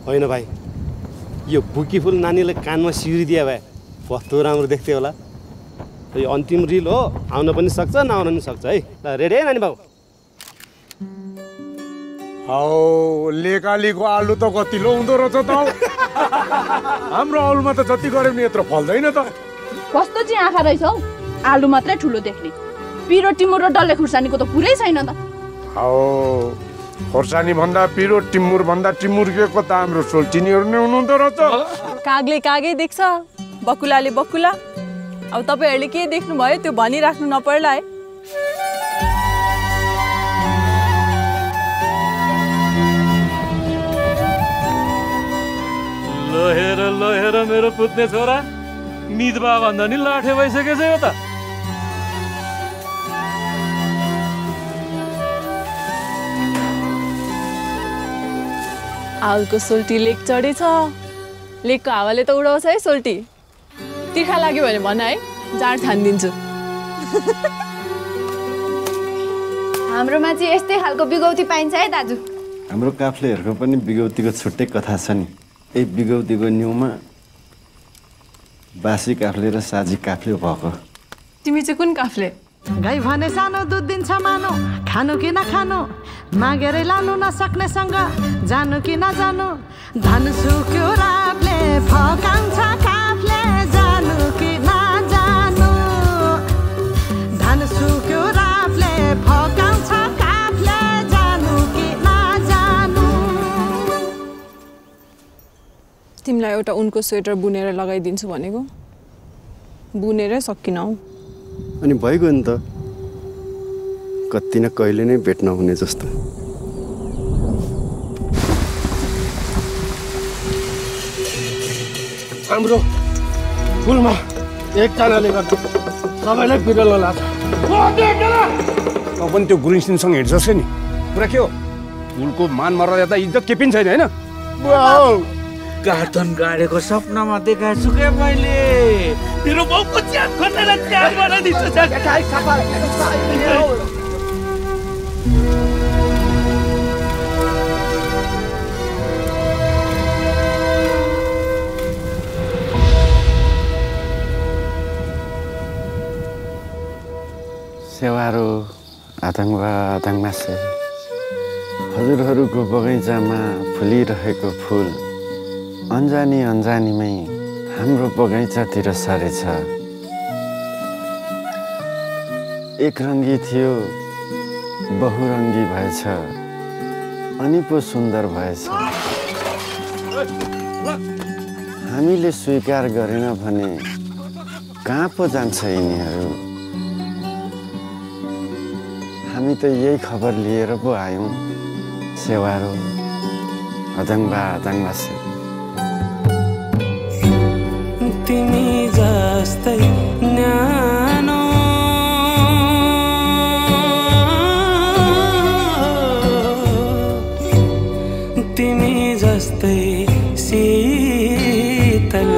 होइन भाइ, यो बुकी फुल नानीले कानमा सिउरिदिया भए कस्तो राम्रो देख्थ्यो होला। यो अन्तिम रिल हो, आउन पनि सक्छ नआउन पनि सक्छ है। ल रेडी है नानी बाबु? हौ लेकालीको आलु त कति लाउँदो रहेछ त। हाम्रो आलुमा त जति गऱ्यो नि यत्रो फल्दैन त। कस्तो चाहिँ आँखा रहेछ हौ, आलु मात्रै ठुलो देख्ने। पिरो टिमुर र डल्ले खुर्सानीको त पुरै छैन त। हौ खोर्सानी भन्दा पिरो, टिमुर भन्दा टिमुर्केको त हाम्रो सोल्टिनीहरू नै हुनुहुँदो रहेछ। कागले कागै देख्छ, बकुलाले बकुला। अब तपाईँहरूले के देख्नुभयो त्यो भनिराख्नु नपर्ला है। ल हेर मेरो पुत्ने छोरा, निदबा भन्दा नि लाठे भइसकेछ यो त। आलको सोल्टी लेक चढेछ। लेकको हावाले त उडाउँछ है सोल्टी। तिर्खा लाग्यो भने भन है, जाँड छानिदिन्छु। हाम्रोमा चाहिँ यस्तै खालको बिगौती पाइन्छ है दाजु। हाम्रो काफ्लेहरूको पनि बिगौतीको छुट्टै कथा छ नि। यही बिगौतीको न्युमा बासी काफ्ले र साजी काफ्ले भएको। तिमी चाहिँ कुन काफ्ले? गाई भने सानो दुध दिन्छ मानो, खानु कि नखानु, मागेरै लानु नसक्नेसँग जानु कि नजानु। धन सुक्यो रातले फकाउँछ काफले, जानु कि नजानु। धन सुक्यो रातले फकाउँछ काफले, जानु कि नजानु। तिमीलाई एउटा उनको स्वेटर बुनेर लगाइदिन्छु भनेको, बुनेरै सकिन हौ। अनि भइगयो नि त, कति न कहिले नै भेट नहुने जस्तो। हाम्रो फुलमा एकजनाले गर्दा सबैलाई बिरलो लाग्छ। तँ पनि त्यो गुरुङ सिंहसँग हिँड्छस् नि, कुरा के हो? फुलको मान मर्यादा त इज्जत के पनि छैन होइन? कार्टन गाडेको सपनामा देखाएको छु क्या मैले। मेरो बाउको च्याप खोलेर च्याप बनाइदिन्छु। सेवारो आतङ्कवासे हजुरहरूको बगैँचामा फुलिरहेको फुल अन्जानी अन्जानीमै हाम्रो बगैँचातिर सरेछ। एक रङ्गी थियो बहुरङ्गी भएछ, अनि पो सुन्दर भएछ। हामीले स्वीकार गरेन भने कहाँ पो जान्छ यिनीहरू? हामी त यही खबर लिएर पो आयौँ। सेवारो अदङ्गबासे तिमी जस्तै न्यानो तिमी जस्तै शीतल